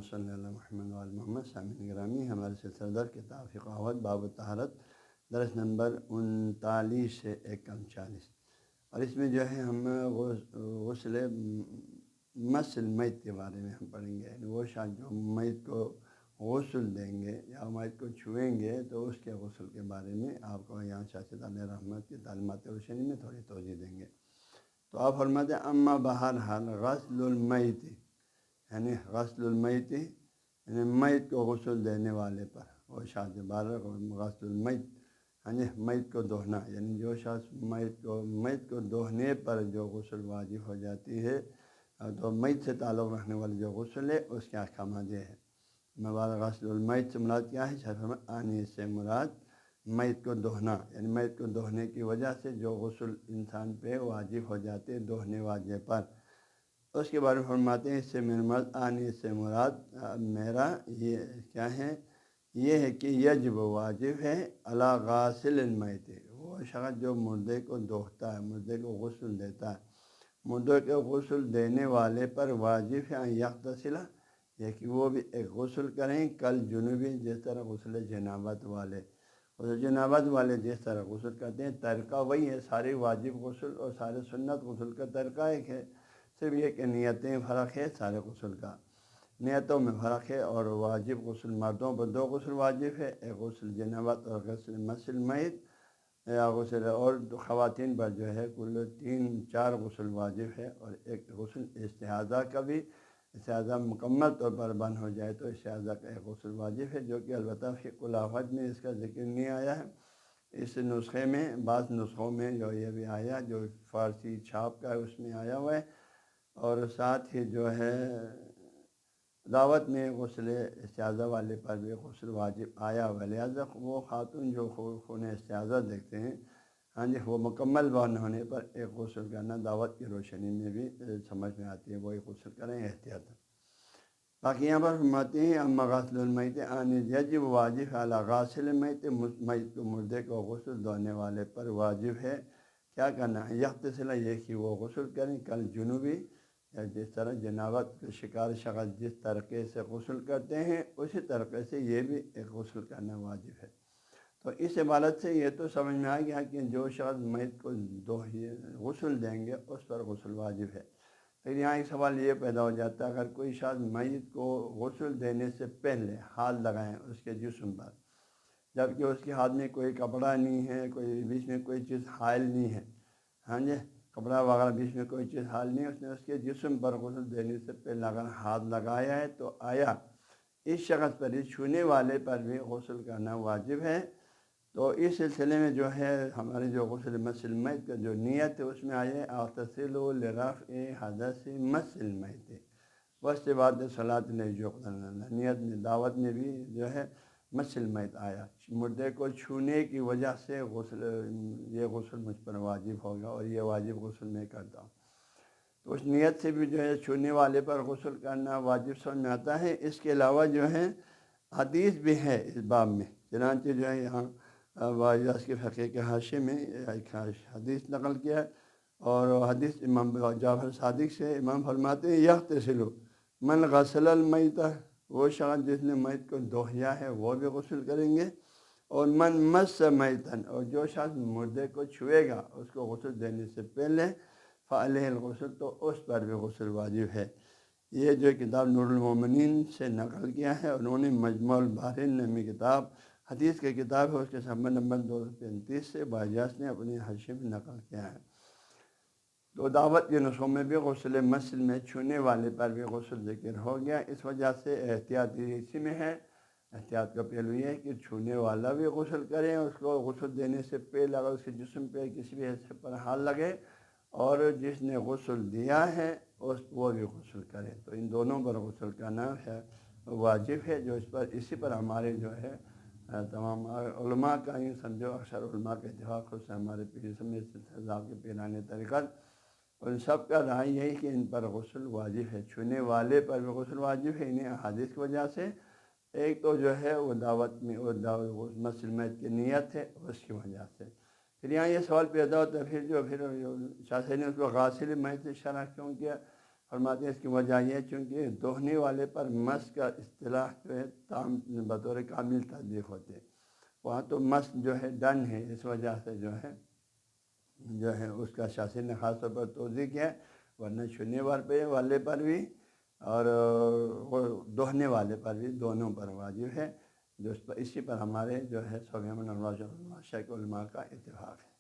صلی اللہ محمد وعلی محمد سامعین گرامی، ہمارے سلسلہ در کتاب فقہ باب الطہارت درس نمبر 39 سے 41، اور اس میں جو ہے ہم غسل مس المیت کے بارے میں ہم پڑھیں گے. یعنی وہ شخص جو میت کو غسل دیں گے یا میت کو چھوئیں گے تو اس کے غسل کے بارے میں آپ کو یہاں شاہ علیہ رحمت کی تعلیمات روشنی میں تھوڑی توضیح دیں گے. تو آپ فرماتے ہیں اما بہرحال غسل المیت، یعنی غسل المیت یعنی میت کو غسل دینے والے پر، وہ شخص غسل المیت یعنی میت کو دہنا، یعنی جو شخص میت کو دہنے پر جو غسل واجب ہو جاتی ہے، تو میت سے تعلق رکھنے والی جو غسل ہے اس کے احکامات یہ ہے. غسل المیت سے مراد کیا ہے؟ آنی سے مراد میت کو دہنا، یعنی میت کو دہنے کی وجہ سے جو غسل انسان پہ واجب ہو جاتے دہنے واجب پر، اس کے بارے میں فرماتے ہیں اس سے میرا مراد آنی سے مراد میرا یہ کیا ہے، یہ ہے کہ یجب واجب ہے علی غاسل المیت، وہ شخص جو مردے کو دوہتا ہے، مردے کو غسل دیتا ہے، مردے کو غسل دینے والے پر واجب ہے یغتسل، یہ کہ وہ بھی ایک غسل کریں کل جنوبی، جس طرح غسل جنابت والے، غسل جنابت والے جس طرح غسل کرتے ہیں طریقہ وہی ہے. سارے واجب غسل اور سارے سنت غسل کا طریقہ ایک ہے، صرف یہ کہ نیتیں فرق ہے. سارے غسل کا نیتوں میں فرق ہے، اور واجب غسل مردوں پر 2 غسل واجب ہے، ایک غسل جنابت اور غسل مس المیت یا غسل، اور خواتین پر جو ہے کل 3-4 غسل واجب ہے، اور ایک غسل استحاضہ کا بھی، استحاضہ مکمل طور پر بند ہو جائے تو استحاضہ کا ایک غسل واجب ہے، جو کہ البتہ فقہ الافت میں اس کا ذکر نہیں آیا ہے. اس نسخے میں بعض نسخوں میں جو یہ بھی آیا، جو فارسی چھاپ کا ہے اس میں آیا ہوا ہے، اور ساتھ ہی جو ہے دعوت میں غسل استحاضہ والے پر بھی غسل واجب آیا ہوا ہے. لہٰذا وہ خاتون جو خون استحاضہ دیکھتے ہیں، ہاں جی، وہ مکمل بند ہونے پر ایک غسل کرنا دعوت کی روشنی میں بھی سمجھ میں آتی ہے، وہی غسل کریں احتیاط. باقی یہاں پر فرماتے ہیں اما غسل المیت ان یجب واجب علی غاسل المیت، میت کو مردے کو غسل دھونے والے پر واجب ہے کیا کرنا ہے، یغتسل، یہ کہ وہ غسل کریں کل جنوبی، یا جس طرح جنابت کے شکار شخص جس طریقے سے غسل کرتے ہیں اسی طریقے سے یہ بھی ایک غسل کرنا واجب ہے. تو اس عبارت سے یہ تو سمجھ میں آ گیا کہ جو شخص میت کو غسل دیں گے اس پر غسل واجب ہے. پھر یہاں ایک سوال یہ پیدا ہو جاتا ہے، اگر کوئی شخص میت کو غسل دینے سے پہلے ہاتھ لگائیں اس کے جسم پر، جبکہ اس کے ہاتھ میں کوئی کپڑا نہیں ہے، کوئی بیچ میں کوئی چیز حائل نہیں ہے، ہاں جی، کپڑا وغیرہ بیچ میں کوئی چیز حائل نہیں ہے، اس نے اس کے جسم پر غسل دینے سے پہلے اگر ہاتھ لگایا ہے تو آیا اس شخص پر، اس چھونے والے پر بھی غسل کرنا واجب ہے؟ تو اس سلسلے میں جو ہے ہمارے جو غسل مس المیت کا جو نیت ہے اس میں آئے اغتسل لرفع حدث مس المیت، بس بات صلاۃ جو نیت میں دعوت میں بھی جو ہے مس المیت آیا، مردے کو چھونے کی وجہ سے غسل، یہ غسل مجھ پر واجب ہوگا اور یہ واجب غسل میں کرتا ہوں. تو اس نیت سے بھی جو ہے چھونے والے پر غسل کرنا واجب سمجھ میں آتا ہے. اس کے علاوہ جو ہے حدیث بھی ہے اس باب میں، چنانچہ جو ہے یہاں واجاز کے فقہ کے حاشے میں ایک حدیث نقل کیا ہے، اور حدیث امام جعفر صادق سے امام فرماتے ہیں یغتسل من غسل المیت، وہ شخص جس نے میت کو دہیا ہے وہ بھی غسل کریں گے، اور من مس میتن، اور جو شخص مردے کو چھوئے گا اس کو غسل دینے سے پہلے فعلیہ الغسل، تو اس پر بھی غسل واجب ہے. یہ جو کتاب نور المومنین سے نقل کیا ہے، انہوں نے مجموع البحرین نامی کتاب، حدیث کی کتاب ہے، اس کے صفحہ نمبر 235 سے باجاز نے اپنی حاشیے میں نقل کیا ہے. تو دعوت کے نسخوں میں بھی غسل مس میں چھونے والے پر بھی غسل ذکر ہو گیا. اس وجہ سے احتیاط اسی میں ہے. احتیاط کا پہلو یہ ہے کہ چھونے والا بھی غسل کرے، اس کو غسل دینے سے پہلے اگر اس کے جسم پہ کسی بھی حصے پر ہاتھ لگے، اور جس نے غسل دیا ہے وہ بھی غسل کرے، تو ان دونوں پر غسل کرنا ہے واجب ہے. جو اس پر اسی پر ہمارے جو ہے تمام علماء کا یہ سمجھو اکثر علماء کا اتفاق، اس سے ہمارے پیر سمیت صاحب کے پیرانے طریقت، ان سب کا رائے یہی کہ ان پر غسل واجب ہے. چھونے والے پر بھی غسل واجب ہے انہیں احادیث کی وجہ سے. ایک تو جو ہے وہ دعوت میں وہ مس المیت کی نیت ہے اس کی وجہ سے. پھر یہاں یہ سوال پیدا ہوتا ہے پھر شاہ نے اس کو غاسل میت سے شرح کیوں کیا؟ فرماتے ہیں اس کی وجہ یہ ہے چونکہ دوہنے والے پر مس کا اصطلاح جو ہے بطور کامل تطبیق ہوتے ہیں، وہاں تو مس جو ہے ڈن ہے، اس وجہ سے جو ہے اس کا شاثر نے خاص طور پر توضیح کیا ہے، ورنہ چھونے والے پر بھی اور وہ دوہنے والے پر بھی دونوں پر واجب ہے، جو اسی پر ہمارے جو ہے سبحان اللہ شیخ علماء کا اتفاق ہے۔